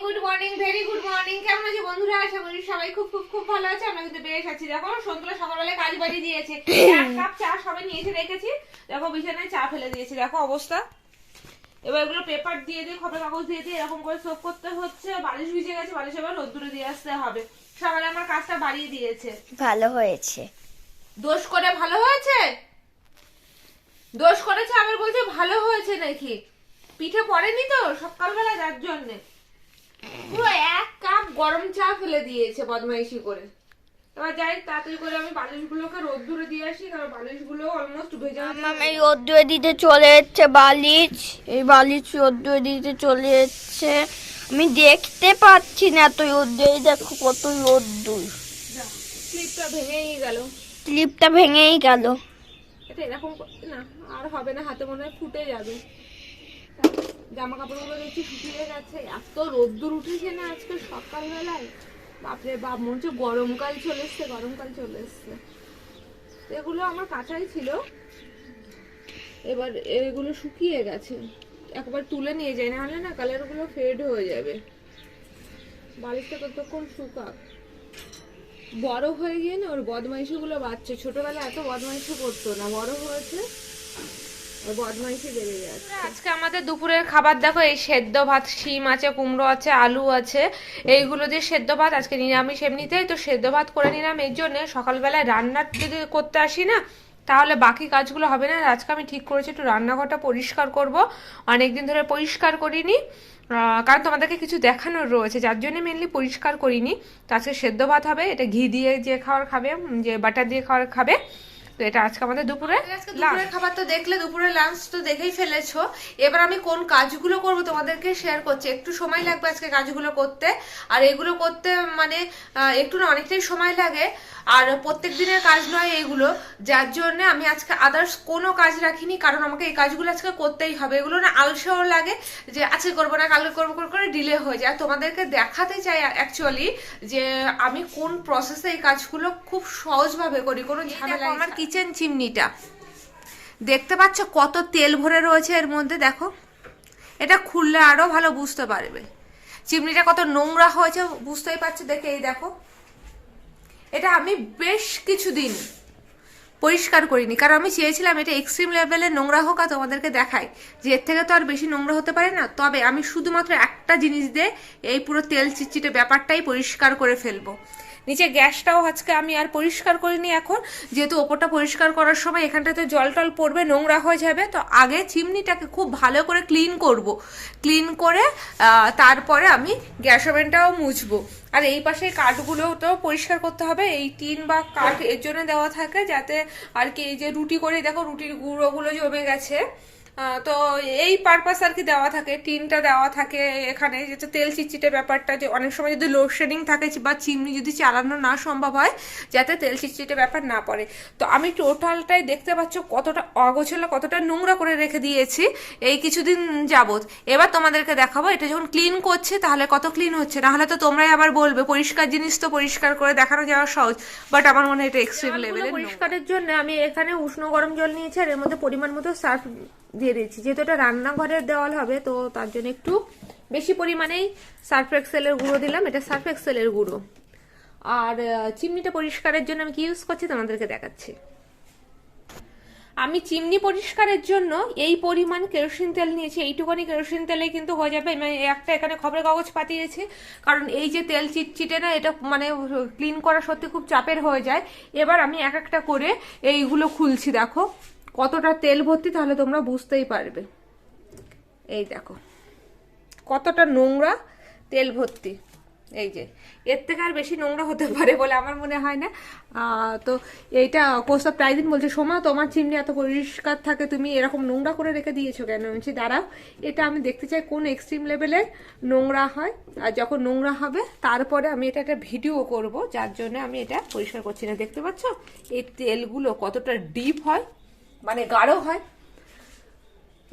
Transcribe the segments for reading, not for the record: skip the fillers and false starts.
Good morning, very good morning. কেমন আছে বন্ধুরা? আশা করি সবাই খুব খুব খুব ভালো আছে। আমরা কিন্তু বেশ আছি। দেখো সন্তুলা সকালবেলা কাজ বাড়ি দিয়েছে, এক কাপ চা সবাই নিয়ে এসে রেখেছি। দেখো বিছানায় চা ফেলে দিয়েছি, দেখো অবস্থা। এবার এগুলো পেপার দিয়ে দিয়ে, খবরের কাগজ দিয়ে দিয়ে এরকম করে সোপ করতে হচ্ছে। বালিশ ভিজে গেছে, বালিশ এবার রোদ্দুরে দিয়ে আসতে হবে। সকালে আমার কাজটা বাড়িয়ে দিয়েছে। ভালো হয়েছে। দোষ করে ভালো হয়েছে, দোষ করেছে আবার বলছে ভালো হয়েছে নাকি? পিঠে পড়েনি তো সকালবেলা, যার জন্যে পুরো এক কাপ গরম চা ফেলে দিয়েছে বদমাইশি করে। এবার যাই তাড়াতাড়ি করে আমি বালিশগুলোকে রোদ্দুরে দিয়ে আসি, কারণ বালিশগুলো অলমোস্ট ভেজা। এই রোদ্দুরে দিতে চলে যাচ্ছে বালিশ, এই বালিশ রোদ্দুরে দিতে চলে যাচ্ছে। আমি দেখতে পাচ্ছি না তো রোদ্দুরে, দেখো কত রোদ্দুর। ক্লিপটা ভেঙেই গেল, ক্লিপটা ভেঙেই গেল। এটা এরকম না, আর হবে না, হাতে মনে হয় ফুটে যাবে। জামা কাপড়গুলো দেখছি শুকিয়ে গেছে, এত রোদ্দুর উঠেছে না আজকে সকালবেলায়। বাপরে বাপ, মনে হচ্ছে গরমকাল চলে এসছে, গরমকাল চলে এসছে। এগুলো আমার কাঁচাই ছিল, এবার এগুলো শুকিয়ে গেছে। একবার তুলে নিয়ে যাই, না হলে না কালারগুলো ফেড হয়ে যাবে। বালিশটা ততক্ষণ শুকাক। বড় হয়ে গিয়ে না ওর বদমাইশিগুলো বাড়ছে। ছোটবেলায় এত বদমাইশি করতো না, বড় হয়েছে বদমাইশি বেড়ে যাচ্ছে। আজকে আমাদের দুপুরের খাবার দেখো, এই সেদ্ধ ভাত, শিম আছে, কুমড়ো আছে, আলু আছে, এইগুলো দিয়ে সেদ্ধ ভাত। আজকে নিরামিষ এমনিতেই তো, সেদ্ধ ভাত করে নিলাম। এর জন্য সকালবেলায় রান্না যদি করতে আসি না, তাহলে বাকি কাজগুলো হবে না। আজকে আমি ঠিক করেছি একটু রান্নাঘরটা পরিষ্কার করব, অনেকদিন ধরে পরিষ্কার করিনি, কারণ তোমাদেরকে কিছু দেখানোর রয়েছে, যার জন্য মেনলি পরিষ্কার করিনি। তো আজকে সেদ্ধ ভাত হবে, এটা ঘি দিয়ে যে খাবার খাবে, যে বাটার দিয়ে খাবার খাবে। তো এটা আজকে আমাদের দুপুরে দুপুরের খাবার তো দেখলে, দুপুরে লাঞ্চ তো দেখেই ফেলেছো। এবার আমি কোন কাজগুলো করব তোমাদেরকে শেয়ার করছি। একটু সময় লাগবে আজকে কাজগুলো করতে, আর এগুলো করতে মানে একটু না অনেকটাই সময় লাগে, আর প্রত্যেক দিনের কাজ নয় এগুলো, যার জন্য আমি আজকে আদার্স কোনো কাজ রাখিনি, কারণ আমাকে এই কাজগুলো আজকে করতেই হবে। এগুলো না আলসেও লাগে, যে আজকে করবো না কালকে করবো করে ডিলে হয়ে যায়। আর তোমাদেরকে দেখাতে চাই অ্যাকচুয়ালি যে আমি কোন প্রসেসে এই কাজগুলো খুব সহজভাবে করি, কোনো ঝামেলা। আমার কিচেন চিমনিটা দেখতে পাচ্ছ কত তেল ভরে রয়েছে এর মধ্যে, দেখো। এটা খুললে আরো ভালো বুঝতে পারবে চিমনিটা কত নোংরা হয়েছে, বুঝতেই পারছো দেখে। এই দেখো, এটা আমি বেশ কিছুদিন পরিষ্কার করিনি, কারণ আমি চেয়েছিলাম এটা এক্সট্রিম লেভেলে নোংরা হোক আর তোমাদেরকে দেখাই যে এর থেকে তো আর বেশি নোংরা হতে পারে না। তবে আমি শুধুমাত্র একটা জিনিস দিয়ে এই পুরো তেল চিটচিটে ব্যাপারটাই পরিষ্কার করে ফেলবো। নিচে গ্যাসটাও আজকে আমি আর পরিষ্কার করিনি এখন, যেহেতু ওপরটা পরিষ্কার করার সময় এখানটাতে জল টল পড়বে, নোংরা হয়ে যাবে। তো আগে চিমনিটাকে খুব ভালো করে ক্লিন করব, ক্লিন করে তারপরে আমি গ্যাস ওভেনটাও মুছবো। আর এই পাশে কাঠগুলো তো পরিষ্কার করতে হবে। এই টিন বা কাঠ এর জন্য দেওয়া থাকে, যাতে আর কি এই যে রুটি করে দেখো রুটির গুঁড়োগুলো জমে গেছে, তো এই পারপাস আর কি দেওয়া থাকে। টিনটা দেওয়া থাকে এখানে, যেটা তেল চিটচিটে ব্যাপারটা, যে অনেক সময় যদি লোডশেডিং থাকে বা চিমনি যদি চালানো না সম্ভব হয়, যাতে তেল চিটচিটে ব্যাপার না পড়ে। তো আমি টোটালটাই দেখতে পাচ্ছ কতটা অগোছালো, কতটা নোংরা করে রেখে দিয়েছি এই কিছুদিন যাবত। এবার তোমাদেরকে দেখাবো এটা যখন ক্লিন করছে তাহলে কত ক্লিন হচ্ছে। না হলে তো তোমরাই আবার বলবে পরিষ্কার জিনিস তো পরিষ্কার করে দেখানো যাওয়া সহজ, বাট আমার মনে হয় এটা এক্সট্রিম লেভেলে। পরিষ্কারের জন্য আমি এখানে উষ্ণ গরম জল নিয়েছি, আর এর মধ্যে পরিমাণ মতো সার্ফ দিয়ে দিচ্ছি। যেহেতু এটা রান্নাঘরের দেওয়াল হবে, তো তার জন্য একটু বেশি পরিমাণেই সার্ফ এক্সেলের গুঁড়ো দিলাম। এটা সার্ফ এক্সেলের গুঁড়ো। আর চিমনিটা পরিষ্কারের জন্য আমি কি ইউজ করছি তোমাদেরকে দেখাচ্ছি। আমি চিমনি পরিষ্কারের জন্য এই পরিমাণ কেরোসিন তেল নিয়েছি। এইটুখানি কেরোসিন তেলে কিন্তু হয়ে যাবে। আমি একটা এখানে খবরের কাগজ পাতিয়েছি, কারণ এই যে তেল চিটচিটে না, এটা মানে ক্লিন করা সত্যি খুব চাপের হয়ে যায়। এবার আমি এক একটা করে এইগুলো খুলছি, দেখো কতটা তেল ভর্তি, তাহলে তোমরা বুঝতেই পারবে। এই দেখো কতটা নোংরা তেল ভর্তি। এই যে এর থেকে আর বেশি নোংরা হতে পারে বলে আমার মনে হয় না। তো এইটা কোস্তা প্রায় দিন বলছে, সোমা তোমার চিমনি এত পরিষ্কার থাকে, তুমি এরকম নোংরা করে রেখে দিয়েছো কেন? বলছি দাঁড়াও, এটা আমি দেখতে চাই কোন এক্সট্রিম লেভেলের নোংরা হয়, আর যখন নোংরা হবে তারপরে আমি এটা একটা ভিডিও করব, যার জন্য আমি এটা পরিষ্কার করছি না। দেখতে পাচ্ছ এই তেলগুলো কতটা ডিপ হয়, মানে গাঢ় হয়।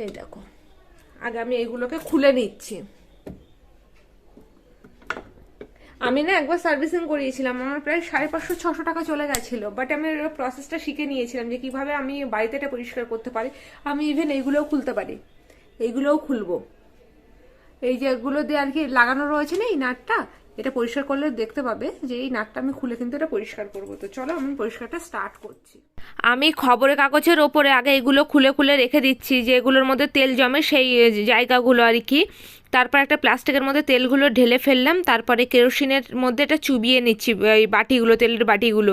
এই দেখো, আগে আমি এইগুলোকে খুলে নিচ্ছি। আমি না একবার সার্ভিসিং করিয়েছিলাম, আমার প্রায় 550-600 টাকা চলে গেছিলো, বাট আমি প্রসেসটা শিখে নিয়েছিলাম যে কিভাবে আমি বাড়িতে এটা পরিষ্কার করতে পারি। আমি ইভেন এইগুলোও খুলতে পারি, এইগুলোও খুলবো। এই যেগুলো দিয়ে আর কি লাগানো রয়েছে না এই নাটটা, এটা পরিষ্কার করলে দেখতে পাবে যে এই নাটটা আমি খুলে কিন্তু এটা পরিষ্কার করবো। তো চলো আমি পরিষ্কারটা স্টার্ট করছি। আমি খবরের কাগজের ওপরে আগে এগুলো খুলে খুলে রেখে দিচ্ছি, যে এগুলোর মধ্যে তেল জমে সেই জায়গাগুলো আর কি। তারপর একটা প্লাস্টিকের মধ্যে তেলগুলো ঢেলে ফেললাম, তারপরে কেরোসিনের মধ্যে এটা চুবিয়ে নিচ্ছি এই বাটিগুলো, তেলের বাটিগুলো।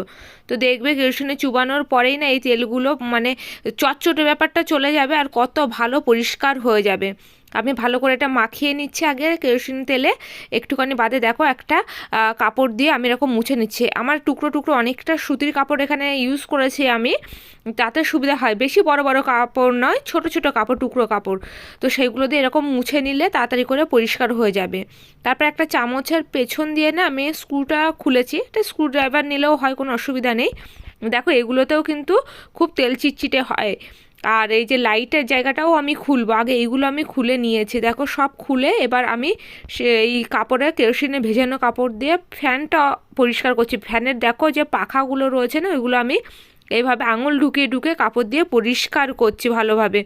তো দেখবে কেরোসিনে চুবানোর পরেই না এই তেলগুলো মানে চটচটে ব্যাপারটা চলে যাবে আর কত ভালো পরিষ্কার হয়ে যাবে। আমি ভালো করে এটা মাখিয়ে নিচ্ছি আগে কেরোসিন তেলে, একটুখানি বাদে দেখো একটা কাপড় দিয়ে আমি এরকম মুছে নিচ্ছি। আমার টুকরো টুকরো অনেকটা সুতির কাপড় এখানে ইউজ করেছি আমি, তাতে সুবিধা হয়, বেশি বড় বড় কাপড় নয়, ছোট ছোট কাপড়, টুকরো কাপড়। তো সেইগুলো দিয়ে এরকম মুছে নিলে তাড়াতাড়ি করে পরিষ্কার হয়ে যাবে। তারপর একটা চামচের পেছন দিয়ে না আমি স্ক্রুটা খুলেছি, এটা স্ক্রু ড্রাইভার নিলেও হয়, কোনো অসুবিধা নেই। দেখো এগুলোতেও কিন্তু খুব তেল চিটচিটে হয়। আর এই যে লাইটের জায়গাটাও আমি খুলবো, আগে এইগুলো আমি খুলে নিয়েছি, দেখো সব খুলে এবার আমি এই কাপড়ে কেরোসিনে ভেজানো কাপড় দিয়ে ফ্যানটা পরিষ্কার করছি। ফ্যানের দেখো যে পাখাগুলো রয়েছে না, ওইগুলো আমি এইভাবে আঙুল ঢুকিয়ে ঢুকে কাপড় দিয়ে পরিষ্কার করছি ভালোভাবে।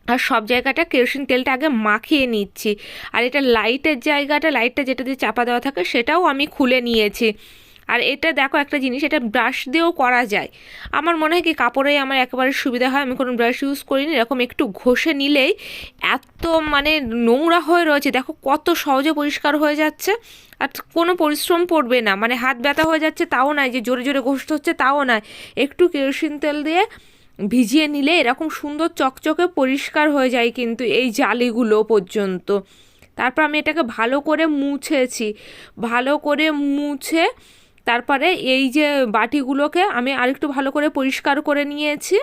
আর সব জায়গাটা কেরোসিন তেলটা আগে মাখিয়ে নিচ্ছি। আর এটা লাইটের জায়গাটা, লাইটটা যেটা দিয়ে চাপা দেওয়া থাকে সেটাও আমি খুলে নিয়েছি। আর এটা দেখো একটা জিনিস, এটা ব্রাশ দিয়েও করা যায়। আমার মনে হয় কি কাপড়েই আমার একেবারে সুবিধা হয়, আমি কোনো ব্রাশ ইউজ করিনি, এরকম একটু ঘষে নিলেই এত মানে নোংরা হয়ে রয়েছে দেখো কত সহজে পরিষ্কার হয়ে যাচ্ছে। আর কোনো পরিশ্রম পড়বে না, মানে হাত ব্যথা হয়ে যাচ্ছে তাও নয়, যে জোরে জোরে ঘষতে হচ্ছে তাও নয়, একটু কেরোসিন তেল দিয়ে ভিজিয়ে নিলে এরকম সুন্দর চকচকে পরিষ্কার হয়ে যায় কিন্তু এই জালিগুলো পর্যন্ত। তারপর আমি এটাকে ভালো করে মুছেছি, ভালো করে মুছে তারপরে এই যে বাটিগুলোকে আমি আরেকটু ভালো করে পরিষ্কার করে নিয়েছি।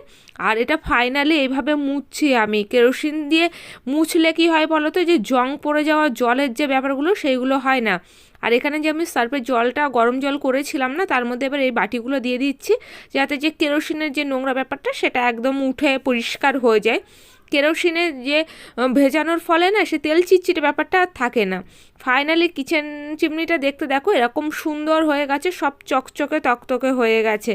আর এটা ফাইনালি এইভাবে মুছছি আমি। কেরোসিন দিয়ে মুছলে কি হয় বলো তো, যে জং পড়ে যাওয়া জলের যে ব্যাপারগুলো সেইগুলো হয় না। আর এখানে যে আমি সার্ফের জলটা গরম জল করেছিলাম না, তার মধ্যে এবার এই বাটিগুলো দিয়ে দিচ্ছি, যাতে যে কেরোসিনের যে নোংরা ব্যাপারটা সেটা একদম উঠে পরিষ্কার হয়ে যায়। কেরোসিনের যে ভেজানোর ফলে না সে তেল চিটচিটে ব্যাপারটা আর থাকে না। ফাইনালি কিচেন চিমনিটা দেখতে দেখো এরকম সুন্দর হয়ে গেছে, সব চকচকে তকতকে হয়ে গেছে,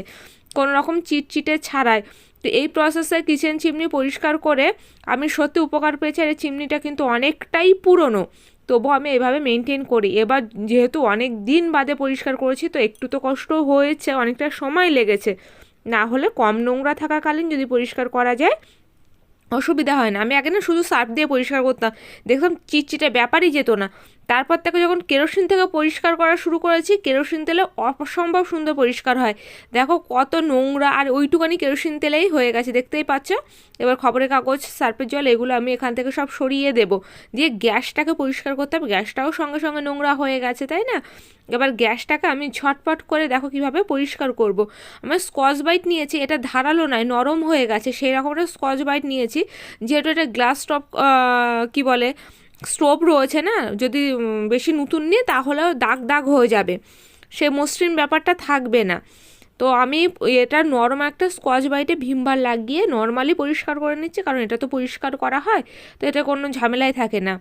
কোনো রকম চিটচিটে ছাড়াই। তো এই প্রসেসে কিচেন চিমনি পরিষ্কার করে আমি সত্যি উপকার পেয়েছি। আর এই চিমনিটা কিন্তু অনেকটাই পুরনো, তবু আমি এভাবে মেনটেন করি। এবার যেহেতু অনেক দিন বাদে পরিষ্কার করেছি তো একটু তো কষ্ট হয়েছে, অনেকটা সময় লেগেছে, না হলে কম নোংরা থাকাকালীন যদি পরিষ্কার করা যায় অসুবিধা হয় না। আমি আগে না শুধু সার্ফ দিয়ে পরিষ্কার করতাম, দেখতাম চিটচিটে ব্যাপারই যেত না। তারপর থেকে যখন কেরোসিন থেকে পরিষ্কার করা শুরু করেছি, কেরোসিন তেলে অসম্ভব সুন্দর পরিষ্কার হয়। দেখো কত নোংরা আর ওইটুকানি কেরোসিন তেলেই হয়ে গেছে, দেখতেই পাচ্ছ। এবার খবরের কাগজ, সার্ফের জল এগুলো আমি এখান থেকে সব সরিয়ে দেব, দিয়ে গ্যাসটাকে পরিষ্কার করতে হবে। গ্যাসটাও সঙ্গে সঙ্গে নোংরা হয়ে গেছে, তাই না? এবার গ্যাসটাকে আমি ঝটপট করে দেখো কিভাবে পরিষ্কার করব। আমার স্কচ বাইট নিয়েছি, এটা ধারালো নয়, নরম হয়ে গেছে, সেই রকম একটা স্কচ বাইট নিয়েছি। যেহেতু এটা গ্লাস টপ কি বলে স্টোভ রয়েছে না, যদি বেশি নতুন নিয়ে তাহলেও দাগ দাগ হয়ে যাবে, সে মসৃণ ব্যাপারটা থাকবে না। তো আমি এটা নরম একটা স্কচ বাইটে ভিমবার লাগিয়ে নর্মালি পরিষ্কার করে নিচ্ছি, কারণ এটা তো পরিষ্কার করা হয়, তো এটা কোনো ঝামেলাই থাকে না।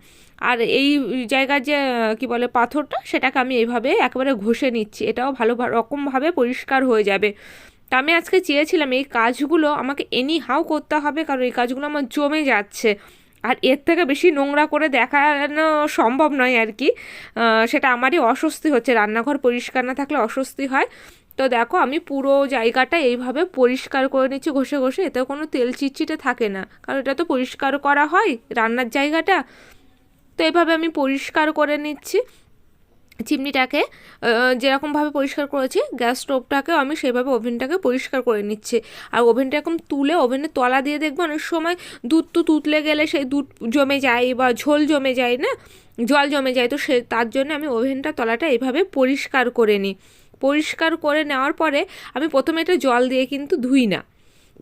আর এই জায়গার যে কি বলে পাথরটা, সেটাকে আমি এইভাবে একেবারে ঘষে নিচ্ছি, এটাও ভালো রকমভাবে পরিষ্কার হয়ে যাবে। তা আমি আজকে চেয়েছিলাম এই কাজগুলো আমাকে এনি হাউ করতে হবে, কারণ এই কাজগুলো আমার জমে যাচ্ছে, আর এর থেকে বেশি নোংরা করে দেখানো সম্ভব নয় আর কি। সেটা আমারই অস্বস্তি হচ্ছে, রান্নাঘর পরিষ্কার না থাকলে অস্বস্তি হয়। তো দেখো আমি পুরো জায়গাটা এইভাবে পরিষ্কার করে নিচ্ছি ঘষে ঘষে, এতেও কোনো তেল চিটচিটে থাকে না, কারণ এটা তো পরিষ্কার করা হয় রান্নার জায়গাটা। তো এইভাবে আমি পরিষ্কার করে নিচ্ছি চিমনিটাকে, যেরকমভাবে পরিষ্কার করেছি গ্যাস স্টোভটাকেও আমি সেভাবে ওভেনটাকে পরিষ্কার করে নিচ্ছি। আর ওভেনটা এরকম তুলে ওভেনের তলা দিয়ে দেখবো অনেক সময় দুধ তো তুতলে গেলে সেই দুধ জমে যায় বা ঝোল জমে যায় না, জল জমে যায়, তো তার জন্য আমি ওভেনটা তলাটা এইভাবে পরিষ্কার করে নিই। পরিষ্কার করে নেওয়ার পরে আমি প্রথমে এটা জল দিয়ে কিন্তু ধুই না,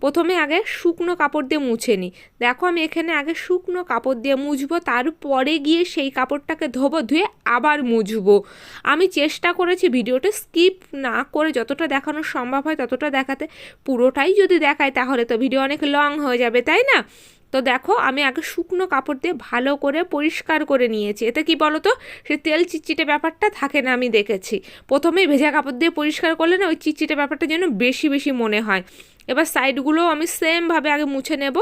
প্রথমে আগে শুকনো কাপড় দিয়ে মুছে নিই। দেখো আমি এখানে আগে শুকনো কাপড় দিয়ে মুছবো, তারপরে গিয়ে সেই কাপড়টাকে ধোবো, ধুয়ে আবার মুছবো। আমি চেষ্টা করেছি ভিডিওটা স্কিপ না করে যতটা দেখানো সম্ভব হয় ততটা দেখাতে। পুরোটাই যদি দেখায় তাহলে তো ভিডিও অনেক লং হয়ে যাবে, তাই না? তো দেখো আমি আগে শুকনো কাপড় দিয়ে ভালো করে পরিষ্কার করে নিয়েছি, এতে কি বলো তো সে তেল চিটচিটে ব্যাপারটা থাকে না। আমি দেখেছি প্রথমেই ভেজা কাপড় দিয়ে পরিষ্কার করলে না ওই চিটচিটে ব্যাপারটা যেন বেশি বেশি মনে হয়। এবার সাইডগুলো আমি সেমভাবে আগে মুছে নেব,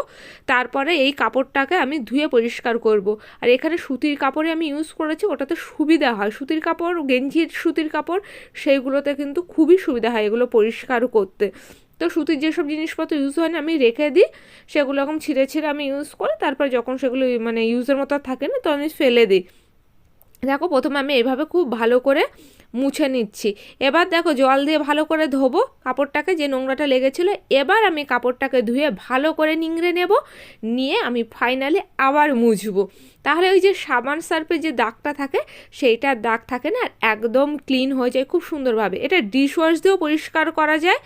তারপরে এই কাপড়টাকে আমি ধুয়ে পরিষ্কার করব। আর এখানে সুতির কাপড়ে আমি ইউজ করেছি, ওটাতে সুবিধা হয়। সুতির কাপড়, গেঞ্জির সুতির কাপড়, সেইগুলোতে কিন্তু খুবই সুবিধা হয় এগুলো পরিষ্কার করতে। তো সুতির যেসব জিনিসপত্র ইউজ হয় না আমি রেখে দিই, সেগুলো এরকম ছিঁড়ে ছিঁড়ে আমি ইউজ করি, তারপর যখন সেগুলো মানে ইউজের মতো থাকে না তো আমি ফেলে দিই। দেখো প্রথমে আমি এভাবে খুব ভালো করে মুছে নিচ্ছি। এবার দেখো জল দিয়ে ভালো করে ধোবো কাপড়টাকে, যে নোংরাটা লেগেছিলো। এবার আমি কাপড়টাকে ধুয়ে ভালো করে নিংড়ে নেব, নিয়ে আমি ফাইনালি আবার মুছবো। তাহলে ওই যে সাবান সার্ফের যে দাগটা থাকে সেইটার দাগ থাকে না, আর একদম ক্লিন হয়ে যায় খুব সুন্দরভাবে। এটা ডিশওয়াশ দিয়েও পরিষ্কার করা যায়,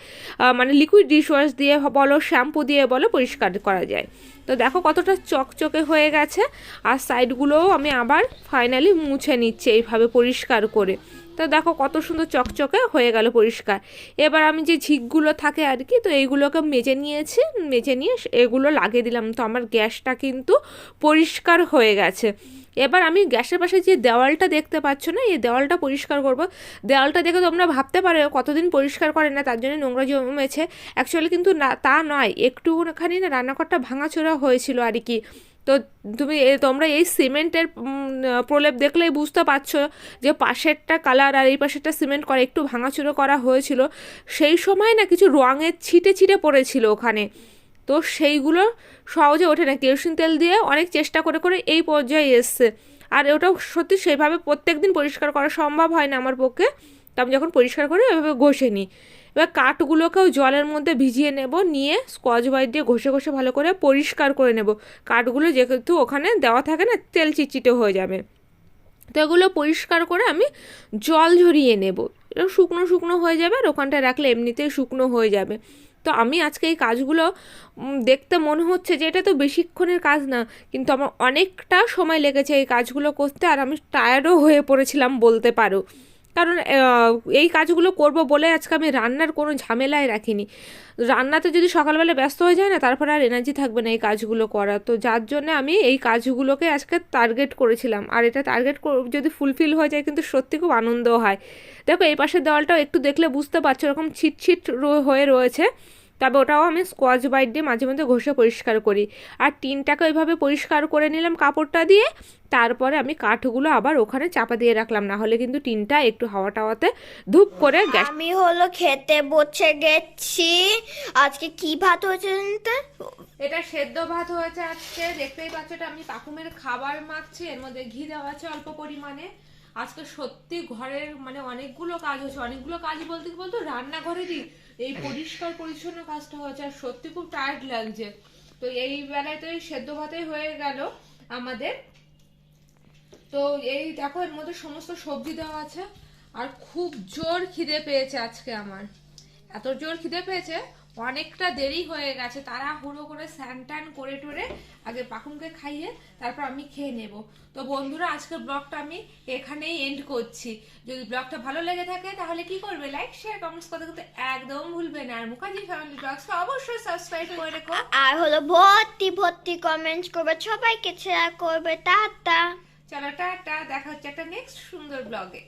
মানে লিকুইড ডিশওয়াশ দিয়ে বলো, শ্যাম্পু দিয়ে বলো, পরিষ্কার করা যায়। তো দেখো কতটা চকচকে হয়ে গেছে। আর সাইডগুলোও আমি আবার ফাইনালি মুছে নিচ্ছি এইভাবে পরিষ্কার করে। তো দেখো কত সুন্দর চকচকে হয়ে গেল পরিষ্কার। এবার আমি যে ঝিকগুলো থাকে আর কি, তো এইগুলোকে মেজে নিয়েছি, মেজে নিয়ে এগুলো লাগিয়ে দিলাম। তো আমার গ্যাসটা কিন্তু পরিষ্কার হয়ে গেছে। এবার আমি গ্যাসের পাশে যে দেওয়ালটা দেখতে পাচ্ছ না, এই দেওয়ালটা পরিষ্কার করব। দেওয়ালটা দেখে তোমরা ভাবতে পারো কতদিন পরিষ্কার করে না, তার জন্য নোংরা জমেছে। অ্যাকচুয়ালি কিন্তু না, তা নয়, একটুখানি না রান্নাঘরটা ভাঙাচোরা হয়েছিল আর কি। তো তোমরা এই সিমেন্টের প্রলেপ দেখলেই বুঝতে পারছো যে পাশেরটা কালার আর এই পাশেরটা সিমেন্ট করা একটু ভাঙাচুরো করা হয়েছিল। সেই সময় না কিছু রঙের ছিটে ছিটে পড়েছিল ওখানে, তো সেইগুলো সহজে ওঠে না। কেরোসিন তেল দিয়ে অনেক চেষ্টা করে করে এই পর্যায়ে এসছে। আর ওটাও সত্যি সেভাবে প্রত্যেক দিন পরিষ্কার করা সম্ভব হয় না আমার পক্ষে, তো আমি যখন পরিষ্কার করি ওইভাবে ঘষে নিই। এবার কাঠগুলোকেও জলের মধ্যে ভিজিয়ে নেব, নিয়ে স্কচ ব্রাইট দিয়ে ঘষে ঘষে ভালো করে পরিষ্কার করে নেব। কাঠগুলো যেহেতু ওখানে দেওয়া থাকে না, তেল চিটচিটে হয়ে যাবে। তো এগুলো পরিষ্কার করে আমি জল ঝরিয়ে নেব, এটা শুকনো শুকনো হয়ে যাবে, আর ওখানটায় রাখলে এমনিতেই শুকনো হয়ে যাবে। তো আমি আজকে এই কাজগুলো দেখতে মনে হচ্ছে যে এটা তো বেশিক্ষণের কাজ না, কিন্তু আমার অনেকটা সময় লেগেছে এই কাজগুলো করতে, আর আমি টায়ার্ডও হয়ে পড়েছিলাম বলতে পারো। কারণ এই কাজগুলো করব বলে আজকে আমি রান্নার কোনো ঝামেলায় রাখিনি। রান্নাতে যদি সকালবেলা ব্যস্ত হয়ে যায় না, তারপরে আর এনার্জি থাকবে না এই কাজগুলো করা। তো যার জন্য আমি এই কাজগুলোকে আজকে টার্গেট করেছিলাম, আর এটা টার্গেট যদি ফুলফিল হয়ে যায় কিন্তু সত্যি খুব আনন্দও হয়। দেখো এই পাশের দেওয়ালটাও একটু দেখলে বুঝতে পারছো এরকম ছিটছিট হয়ে রয়েছে, তবে ওটাও আমি স্কচ ব্রাইট দিয়ে মাঝে মধ্যে ঘষে পরিষ্কার করি। আর টিনটাকে ওইভাবে পরিষ্কার করে নিলাম কাপড়টা দিয়ে, তারপরে আমি কাঠগুলো আবার ওখানে চাপা দিয়ে রাখলাম, না হলে কিন্তু টিনটা একটু হাওয়া টাওয়াতে ধূপ করে গ্যাস। আমি হলো খেতে বসে গেছি। আজকে কি ভাত হয়েছে জানতে? এটা সেদ্ধ ভাত হয়েছে আজকে, দেখতেই পাচ্ছ। এটা আমি কাকুমের খাবার মাখছি, এর মধ্যে ঘি দেওয়া আছে অল্প পরিমাণে। আজকে সত্যি ঘরের মানে অনেকগুলো কাজ হয়েছে, অনেকগুলো কাজ বলতে কি বলতো রান্নাঘরেরই এই পরিষ্কার পরিচ্ছন্ন কাজটা হয়েছে, আর সত্যি খুব টায়ার্ড লাগছে। তো এই বেলায় তো এই সেদ্ধ ভাতেই হয়ে গেল আমাদের। তো এই দেখো এর মধ্যে সমস্ত সবজি দেওয়া আছে, আর খুব জোর খিদে পেয়েছে আজকে আমার, এত জোর খিদে পেয়েছে অনেকটা দেরি হয়ে গেছে। তারা হুড়ো করে স্নান টান করে টোরে আগে পাকুমকে খাইয়ে তারপর আমি খেয়ে নেব। তো বন্ধুরা আজকের ব্লগটা আমি এখানেই এন্ড করছি। যদি ব্লগটা ভালো লেগে থাকে তাহলে কি করবে, লাইক শেয়ার কমেন্টস করতে করতে একদম ভুলবে না। আর মুখার্জি ফ্যামিলি ব্লগসকে অবশ্যই সাবস্ক্রাইব করে রেখো, আর হলো ভর্তি ভর্তি কমেন্টস করবে, সবাইকে শেয়ার করবে। টাটা। চলো টাটা, দেখা হচ্ছে একটা নেক্সট সুন্দর ব্লগে।